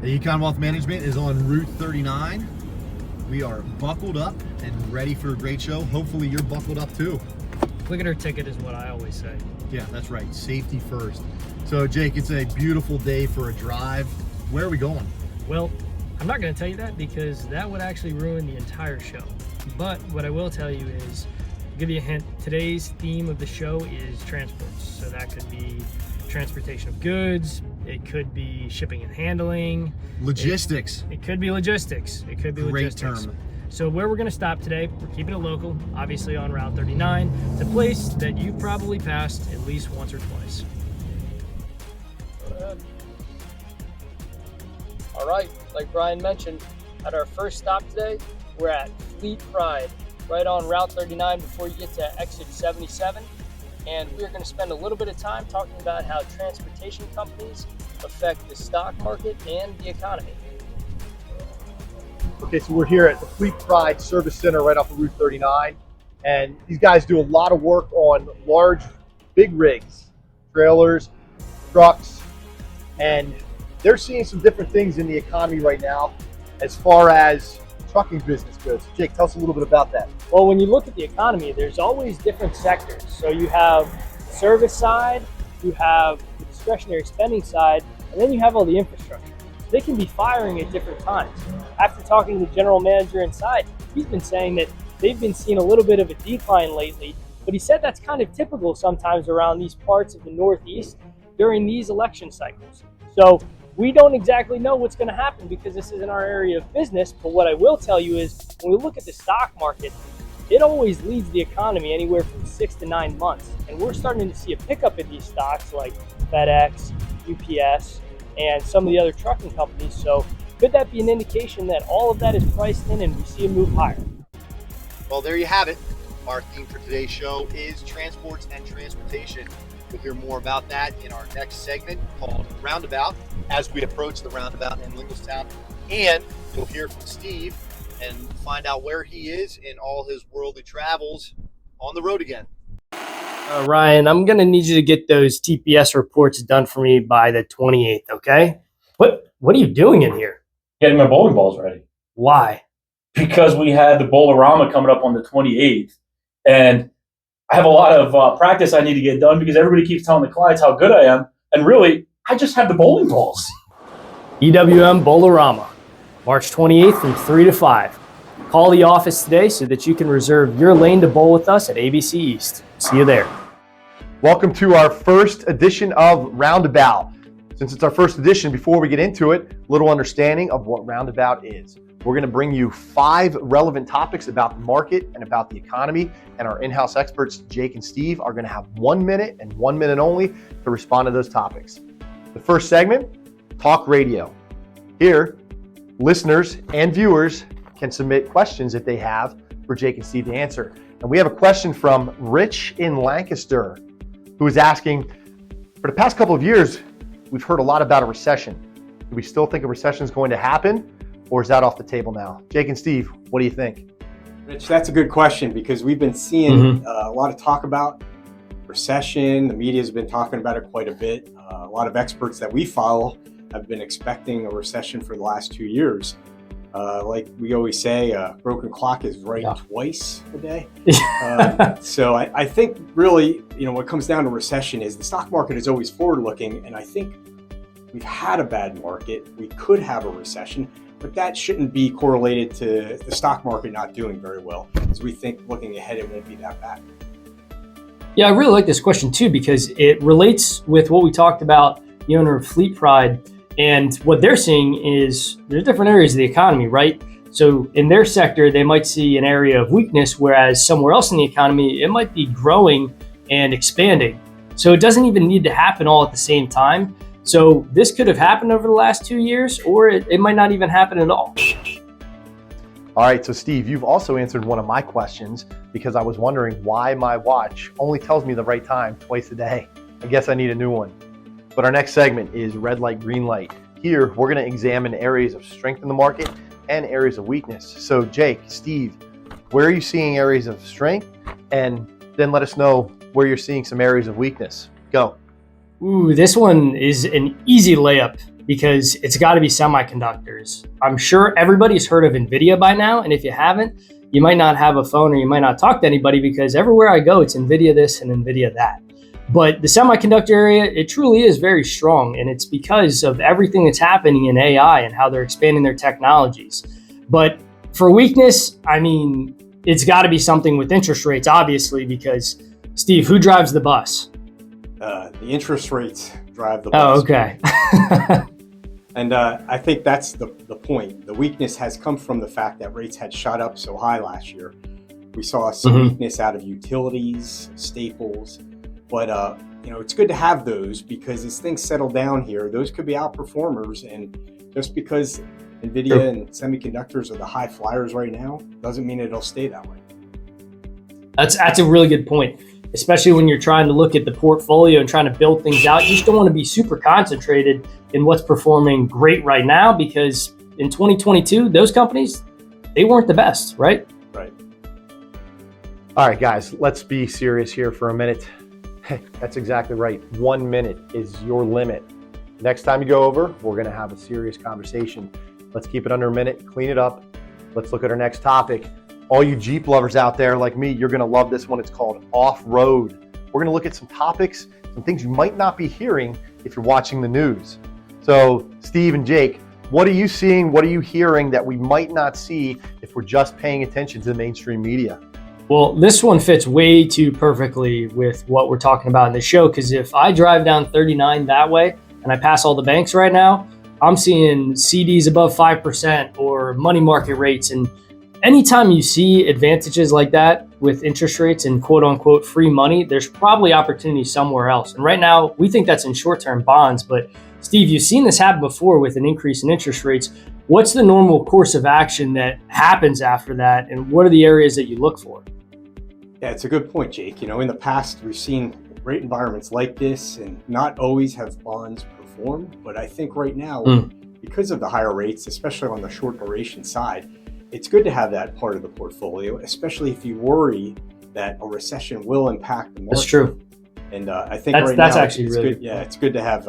The Econ Wealth Management is on Route 39. We are buckled up and ready for a great show. Hopefully you're buckled up too. Look at her ticket is what I always say. Yeah, that's right. Safety first. So Jake, it's a beautiful day for a drive. Where are we going? Well, I'm not going to tell you that because that would actually ruin the entire show. But what I will tell you is, I'll give you a hint, today's theme of the show is transports. So that could be transportation of goods, it could be shipping and handling. Logistics. It could be logistics. It could be Great logistics. term. So where we're going to stop today, we're keeping it local, obviously on Route 39. It's a place that you've probably passed at least once or twice. All right, like Brian mentioned, at our first stop today, we're at Fleet Pride, right on Route 39 before you get to exit 77. And we're going to spend a little bit of time talking about how transportation companies affect the stock market and the economy. Okay, so we're here at the Fleet Pride Service Center right off of Route 39. And these guys do a lot of work on large, big rigs, trailers, trucks, and they're seeing some different things in the economy right now as far as trucking business goes. Jake, tell us a little bit about that. Well, when you look at the economy, there's always different sectors. So you have service side, you have the discretionary spending side, and then you have all the infrastructure. They can be firing at different times. After talking to the general manager inside, he's been saying that they've been seeing a little bit of a decline lately, but he said that's kind of typical sometimes around these parts of the Northeast during these election cycles. So we don't exactly know what's going to happen because this isn't our area of business, but what I will tell you is when we look at the stock market, it always leads the economy anywhere from 6 to 9 months. And we're starting to see a pickup in these stocks like FedEx, UPS, and some of the other trucking companies. So could that be an indication that all of that is priced in and we see a move higher? Well, there you have it. Our theme for today's show is transports and transportation. We'll hear more about that in our next segment called Roundabout as we approach the roundabout in Linglestown. And you'll hear from Steve and find out where he is in all his worldly travels on the road again. Ryan, I'm going to need you to get those TPS reports done for me by the 28th, okay? What are you doing in here? Getting my bowling balls ready. Why? Because we had the Bowlerama coming up on the 28th, and I have a lot of practice I need to get done because everybody keeps telling the clients how good I am, and really, I just have the bowling balls. EWM Bowlerama, March 28th from 3 to 5. Call the office today so that you can reserve your lane to bowl with us at ABC East. See you there. Welcome to our first edition of Roundabout. Since it's our first edition, before we get into it, a little understanding of what Roundabout is. We're going to bring you 5 relevant topics about the market and about the economy, and our in-house experts, Jake and Steve, are going to have 1 minute and 1 minute only to respond to those topics. The first segment, Talk Radio. Here, listeners and viewers can submit questions that they have for Jake and Steve to answer. And we have a question from Rich in Lancaster, who is asking, for the past couple of years, we've heard a lot about a recession. Do we still think a recession is going to happen, or is that off the table now? Jake and Steve, what do you think? Rich, that's a good question because we've been seeing a lot of talk about recession. The media's been talking about it quite a bit. A lot of experts that we follow have been expecting a recession for the last 2 years. Like we always say, a broken clock is right twice a day. So I think really, what comes down to recession is the stock market is always forward-looking, and I think we've had a bad market. We could have a recession, but that shouldn't be correlated to the stock market not doing very well, because we think looking ahead it won't be that bad. Yeah, I really like this question too because it relates with what we talked about, the owner of Fleet Pride. And what they're seeing is there's different areas of the economy, right? So in their sector, they might see an area of weakness, whereas somewhere else in the economy, it might be growing and expanding. So it doesn't even need to happen all at the same time. So this could have happened over the last 2 years, or it might not even happen at all. All right, so Steve, you've also answered one of my questions because I was wondering why my watch only tells me the right time twice a day. I guess I need a new one. But our next segment is Red Light, Green Light. Here, we're going to examine areas of strength in the market and areas of weakness. So Jake, Steve, where are you seeing areas of strength? And then let us know where you're seeing some areas of weakness. Go. Ooh, this one is an easy layup. because it's got to be semiconductors. I'm sure everybody's heard of NVIDIA by now. And if you haven't, you might not have a phone or you might not talk to anybody, because everywhere I go, it's NVIDIA this and NVIDIA that. But the semiconductor area, it truly is very strong. And it's because of everything that's happening in AI and how they're expanding their technologies. But for weakness, I mean, it's got to be something with interest rates, obviously, because Steve, who drives the bus? The interest rates drive the bus. Oh, okay. And I think that's the point. The weakness has come from the fact that rates had shot up so high last year. We saw some weakness out of utilities, staples, but it's good to have those, because as things settle down here, those could be outperformers. And just because NVIDIA and semiconductors are the high flyers right now doesn't mean it'll stay that way. That's a really good point, especially when you're trying to look at the portfolio and trying to build things out. You just don't want to be super concentrated in what's performing great right now, because in 2022, those companies, they weren't the best, right? Right. All right, guys, let's be serious here for a minute. That's exactly right. 1 minute is your limit. Next time you go over, we're going to have a serious conversation. Let's keep it under a minute, clean it up. Let's look at our next topic. All you Jeep lovers out there like me, you're going to love this one. It's called off-road. We're going to look at some topics, some things you might not be hearing if you're watching the news. So, Steve and Jake, what are you seeing? What are you hearing that we might not see if we're just paying attention to the mainstream media? Well, this one fits way too perfectly with what we're talking about in the show, because if I drive down 39 that way and I pass all the banks right now, I'm seeing CDs above 5% or money market rates. And anytime you see advantages like that with interest rates and quote unquote free money, there's probably opportunity somewhere else. And right now, we think that's in short-term bonds. But Steve, you've seen this happen before with an increase in interest rates. What's the normal course of action that happens after that? And what are the areas that you look for? Yeah, it's a good point, Jake. In the past, we've seen rate environments like this and not always have bonds perform. But I think right now, because of the higher rates, especially on the short duration side, it's good to have that part of the portfolio, especially if you worry that a recession will impact the market. That's true. And I think that's now actually it's really good. Yeah, it's good to have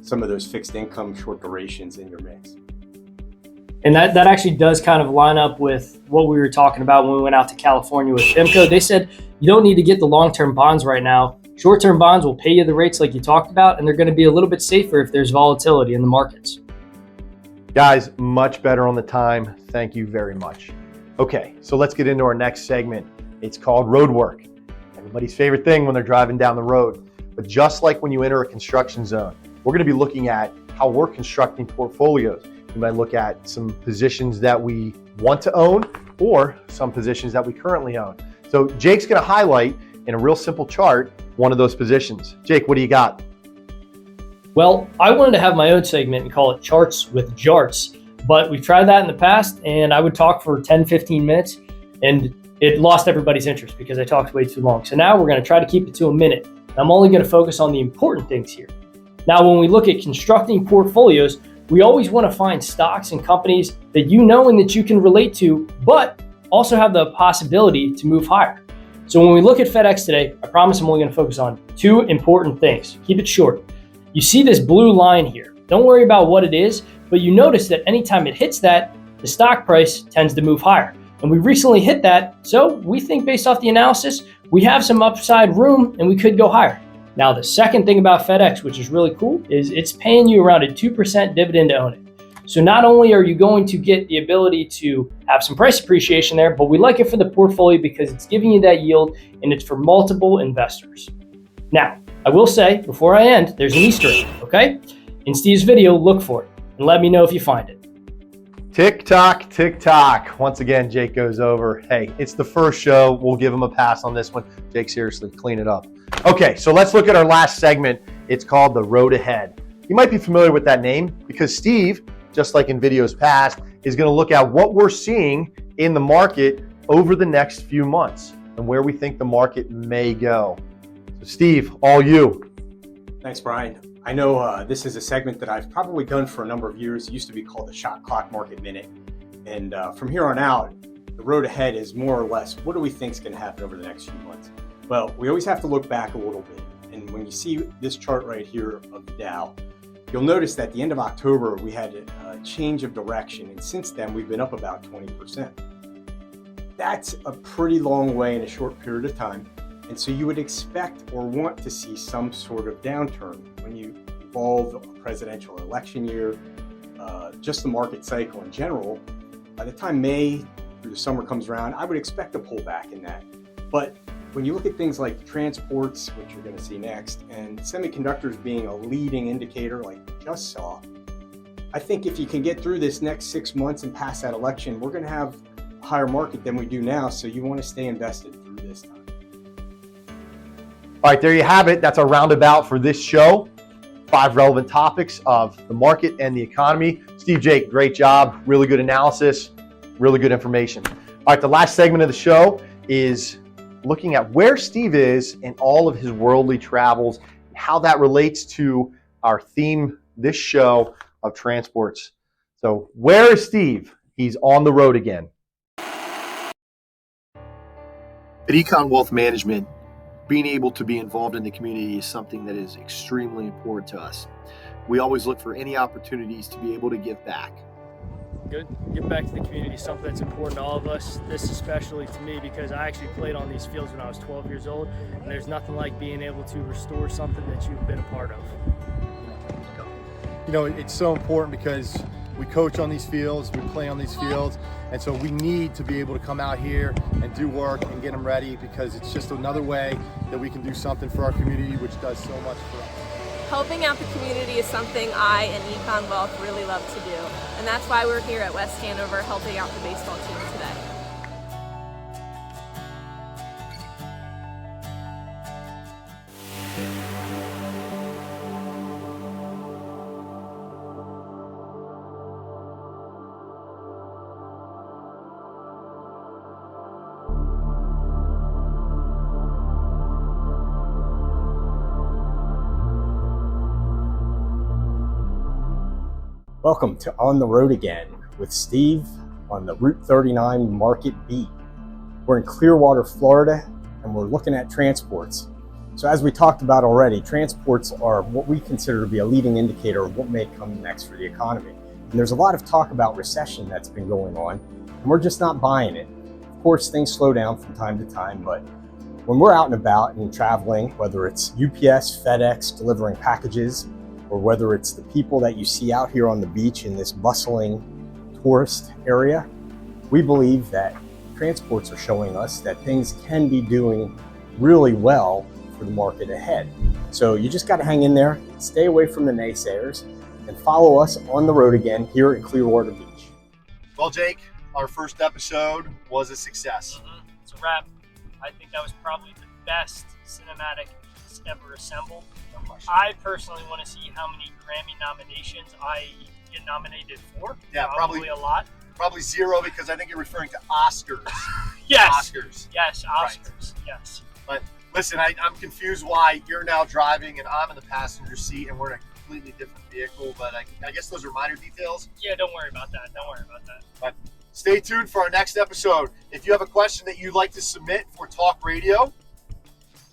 some of those fixed income short durations in your mix. And that actually does kind of line up with what we were talking about when we went out to California with PIMCO. They said you don't need to get the long-term bonds right now. Short-term bonds will pay you the rates like you talked about, and they're going to be a little bit safer if there's volatility in the markets. Guys, much better on the time. Thank you very much. Okay, so let's get into our next segment. It's called road work. Everybody's favorite thing when they're driving down the road. But just like when you enter a construction zone, we're going to be looking at how we're constructing portfolios. We might look at some positions that we want to own or some positions that we currently own. So Jake's going to highlight in a real simple chart one of those positions. Jake, what do you got? Well, I wanted to have my own segment and call it Charts with Jarts, but we've tried that in the past, and I would talk for 10, 15 minutes, and it lost everybody's interest because I talked way too long. So now we're going to try to keep it to a minute. I'm only going to focus on the important things here. Now, when we look at constructing portfolios, we always want to find stocks and companies that you know and that you can relate to, but also have the possibility to move higher. So when we look at FedEx today, I promise I'm only going to focus on two important things. Keep it short. You see this blue line here. Don't worry about what it is, but you notice that anytime it hits that, the stock price tends to move higher. And we recently hit that, so we think based off the analysis, we have some upside room and we could go higher. Now, the second thing about FedEx, which is really cool, is it's paying you around a 2% dividend to own it. So not only are you going to get the ability to have some price appreciation there, but we like it for the portfolio because it's giving you that yield and it's for multiple investors. Now, I will say, before I end, there's an Easter egg, okay? In Steve's video, look for it and let me know if you find it. Tick tock, tick tock. Once again, Jake goes over. Hey, it's the first show. We'll give him a pass on this one. Jake, seriously, clean it up. Okay, so let's look at our last segment. It's called The Road Ahead. You might be familiar with that name because Steve, just like in videos past, is going to look at what we're seeing in the market over the next few months and where we think the market may go. So Steve, all you. Thanks, Brian. I know this is a segment that I've probably done for a number of years. It used to be called the Shot Clock Market Minute. And from here on out, the road ahead is more or less, what do we think is going to happen over the next few months? Well, we always have to look back a little bit. And when you see this chart right here of the Dow, you'll notice that at the end of October, we had a change of direction. And since then, we've been up about 20%. That's a pretty long way in a short period of time. And so you would expect or want to see some sort of downturn when you involve a presidential election year, just the market cycle in general. By the time May through the summer comes around, I would expect a pullback in that. But when you look at things like transports, which you're going to see next, and semiconductors being a leading indicator like we just saw, I think if you can get through this next 6 months and pass that election, we're going to have a higher market than we do now. So you want to stay invested through this time. All right, there you have it. That's our roundabout for this show. 5 relevant topics of the market and the economy. Steve, Jake, great job. Really good analysis, really good information. All right, the last segment of the show is looking at where Steve is in all of his worldly travels, and how that relates to our theme this show of transports. So where is Steve? He's on the road again. At Econ Wealth Management, being able to be involved in the community is something that is extremely important to us. We always look for any opportunities to be able to give back. Good. Give back to the community, something that's important to all of us. This especially to me because I actually played on these fields when I was 12 years old, and there's nothing like being able to restore something that you've been a part of. You know, it's so important because we coach on these fields, we play on these fields, and so we need to be able to come out here and do work and get them ready, because it's just another way that we can do something for our community, which does so much for us. Helping out the community is something I and Econ Wealth really love to do, and that's why we're here at West Hanover helping out the baseball team today. Welcome to On the Road Again with Steve on the Route 39 Market Beat. We're in Clearwater, Florida, and we're looking at transports. So as we talked about already, transports are what we consider to be a leading indicator of what may come next for the economy. And there's a lot of talk about recession that's been going on, and we're just not buying it. Of course, things slow down from time to time, but when we're out and about and traveling, whether it's UPS, FedEx, delivering packages, or whether it's the people that you see out here on the beach in this bustling tourist area, we believe that transports are showing us that things can be doing really well for the market ahead. So you just got to hang in there, stay away from the naysayers, and follow us on the road again here at Clearwater Beach. Well, Jake, our first episode was a success. It's a wrap. I think that was probably the best cinematic ever assembled. I personally want to see how many Grammy nominations I get nominated for. Yeah, probably a lot. Probably 0, because I think you're referring to Oscars. Yes. Oscars. Yes, Oscars. Right. Yes. But listen, I'm confused why you're now driving and I'm in the passenger seat and we're in a completely different vehicle. But I guess those are minor details. Yeah, don't worry about that. But stay tuned for our next episode. If you have a question that you'd like to submit for Talk Radio,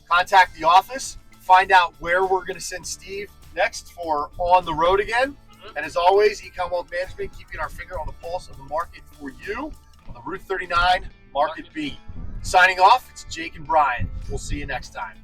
contact the office. Find out where we're going to send Steve next for On the Road Again. And as always, Econ Wealth Management, keeping our finger on the pulse of the market for you on the Route 39 Market Beat. Signing off, it's Jake and Brian. We'll see you next time.